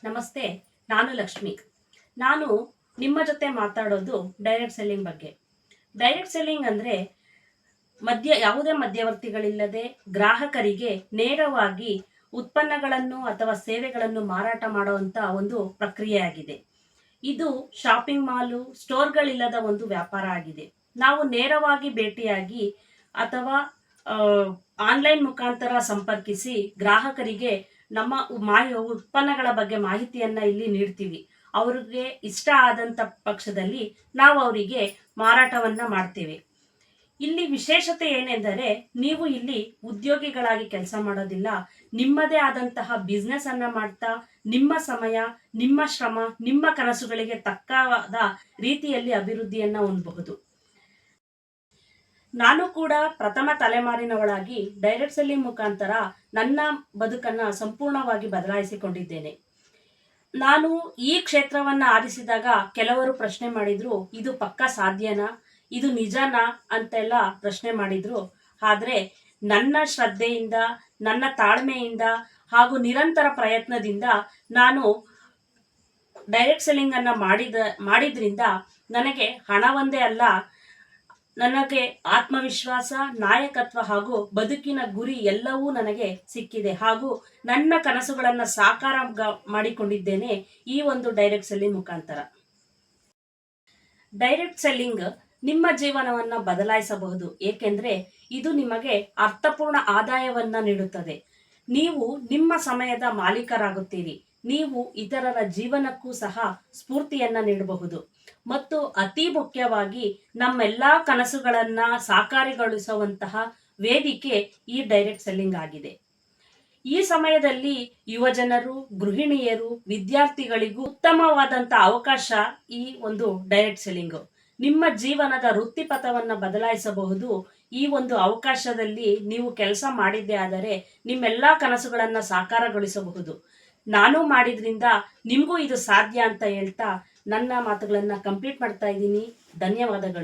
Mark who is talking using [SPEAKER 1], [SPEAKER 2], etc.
[SPEAKER 1] ನಮಸ್ತೆ, ನಾನು ಲಕ್ಷ್ಮಿ. ನಾನು ನಿಮ್ಮ ಜೊತೆ ಮಾತಾಡೋದು ಡೈರೆಕ್ಟ್ ಸೆಲ್ಲಿಂಗ್ ಬಗ್ಗೆ. ಡೈರೆಕ್ಟ್ ಸೆಲ್ಲಿಂಗ್ ಅಂದರೆ ಯಾವುದೇ ಮಧ್ಯವರ್ತಿಗಳಿಲ್ಲದೆ ಗ್ರಾಹಕರಿಗೆ ನೇರವಾಗಿ ಉತ್ಪನ್ನಗಳನ್ನು ಅಥವಾ ಸೇವೆಗಳನ್ನು ಮಾರಾಟ ಮಾಡುವಂಥ ಒಂದು ಪ್ರಕ್ರಿಯೆಯಾಗಿದೆ. ಇದು ಶಾಪಿಂಗ್ ಮಾಲು, ಸ್ಟೋರ್ಗಳಿಲ್ಲದ ಒಂದು ವ್ಯಾಪಾರ ಆಗಿದೆ. ನಾವು ನೇರವಾಗಿ ಭೇಟಿಯಾಗಿ ಅಥವಾ ಆನ್ಲೈನ್ ಮುಖಾಂತರ ಸಂಪರ್ಕಿಸಿ ಗ್ರಾಹಕರಿಗೆ ನಮ್ಮ ಉತ್ಪನ್ನಗಳ ಬಗ್ಗೆ ಮಾಹಿತಿಯನ್ನ ಇಲ್ಲಿ ನೀಡ್ತೀವಿ. ಅವ್ರಿಗೆ ಇಷ್ಟ ಆದಂತ ಪಕ್ಷದಲ್ಲಿ ನಾವು ಅವರಿಗೆ ಮಾರಾಟವನ್ನ ಮಾಡ್ತೇವೆ. ಇಲ್ಲಿ ವಿಶೇಷತೆ ಏನೆಂದರೆ, ನೀವು ಇಲ್ಲಿ ಉದ್ಯೋಗಿಗಳಾಗಿ ಕೆಲಸ ಮಾಡೋದಿಲ್ಲ. ನಿಮ್ಮದೇ ಆದಂತಹ ಬಿಸ್ನೆಸ್ ಅನ್ನ ಮಾಡ್ತಾ ನಿಮ್ಮ ಸಮಯ, ನಿಮ್ಮ ಶ್ರಮ, ನಿಮ್ಮ ಕನಸುಗಳಿಗೆ ತಕ್ಕವಾದ ರೀತಿಯಲ್ಲಿ ಅಭಿವೃದ್ಧಿಯನ್ನ ಹೊಂದಬಹುದು. ನಾನು ಕೂಡ ಪ್ರಥಮ ತಲೆಮಾರಿನವಳಾಗಿ ಡೈರೆಕ್ಟ್ ಸೆಲ್ಲಿಂಗ್ ಮುಖಾಂತರ ನನ್ನ ಬದುಕನ್ನ ಸಂಪೂರ್ಣವಾಗಿ ಬದಲಾಯಿಸಿಕೊಂಡಿದ್ದೇನೆ. ನಾನು ಈ ಕ್ಷೇತ್ರವನ್ನ ಆರಿಸಿದಾಗ ಕೆಲವರು ಪ್ರಶ್ನೆ ಮಾಡಿದ್ರು, ಇದು ಪಕ್ಕಾ ಸಾಧ್ಯನಾ, ಇದು ನಿಜನಾ ಅಂತೆಲ್ಲ ಪ್ರಶ್ನೆ ಮಾಡಿದ್ರು. ಆದ್ರೆ ನನ್ನ ಶ್ರದ್ಧೆಯಿಂದ, ನನ್ನ ತಾಳ್ಮೆಯಿಂದ ಹಾಗೂ ನಿರಂತರ ಪ್ರಯತ್ನದಿಂದ ನಾನು ಡೈರೆಕ್ಟ್ ಸೆಲ್ಲಿಂಗ್ ಅನ್ನ ಮಾಡಿದ್ರಿಂದ ನನಗೆ ಹಣ ಒಂದೇ ಅಲ್ಲ, ನನಗೆ ಆತ್ಮವಿಶ್ವಾಸ, ನಾಯಕತ್ವ ಹಾಗೂ ಬದುಕಿನ ಗುರಿ ಎಲ್ಲವೂ ನನಗೆ ಸಿಕ್ಕಿದೆ. ಹಾಗೂ ನನ್ನ ಕನಸುಗಳನ್ನ ಸಾಕಾರ ಮಾಡಿಕೊಂಡಿದ್ದೇನೆ ಈ ಒಂದು ಡೈರೆಕ್ಟ್ ಸೆಲ್ಲಿಂಗ್ ಮುಖಾಂತರ. ಡೈರೆಕ್ಟ್ ಸೆಲ್ಲಿಂಗ್ ನಿಮ್ಮ ಜೀವನವನ್ನ ಬದಲಾಯಿಸಬಹುದು, ಏಕೆಂದ್ರೆ ಇದು ನಿಮಗೆ ಅರ್ಥಪೂರ್ಣ ಆದಾಯವನ್ನ ನೀಡುತ್ತದೆ. ನೀವು ನಿಮ್ಮ ಸಮಯದ ಮಾಲೀಕರಾಗುತ್ತೀರಿ. ನೀವು ಇತರರ ಜೀವನಕ್ಕೂ ಸಹ ಸ್ಫೂರ್ತಿಯನ್ನ ನೀಡಬಹುದು. ಮತ್ತು ಅತಿ ಮುಖ್ಯವಾಗಿ ನಮ್ಮೆಲ್ಲಾ ಕನಸುಗಳನ್ನ ಸಾಕಾರಗೊಳಿಸುವಂತಹ ವೇದಿಕೆ ಈ ಡೈರೆಕ್ಟ್ ಸೆಲ್ಲಿಂಗ್ ಆಗಿದೆ. ಈ ಸಮಯದಲ್ಲಿ ಯುವಜನರು, ಗೃಹಿಣಿಯರು, ವಿದ್ಯಾರ್ಥಿಗಳಿಗೂ ಉತ್ತಮವಾದಂತ ಅವಕಾಶ ಈ ಒಂದು ಡೈರೆಕ್ಟ್ ಸೆಲ್ಲಿಂಗ್. ನಿಮ್ಮ ಜೀವನದ ವೃತ್ತಿಪಥವನ್ನ ಬದಲಾಯಿಸಬಹುದು. ಈ ಒಂದು ಅವಕಾಶದಲ್ಲಿ ನೀವು ಕೆಲಸ ಮಾಡಿದ್ದೇ ಆದರೆ ನಿಮ್ಮೆಲ್ಲಾ ಕನಸುಗಳನ್ನ ಸಾಕಾರಗೊಳಿಸಬಹುದು. ನಾನು ಮಾಡಿದ್ರಿಂದ ನಿಮಗೂ ಇದು ಸಾಧ್ಯ ಅಂತ ಹೇಳ್ತಾ ನನ್ನ ಮಾತುಗಳನ್ನ ಕಂಪ್ಲೀಟ್ ಮಾಡ್ತಾ ಇದ್ದೀನಿ. ಧನ್ಯವಾದಗಳು.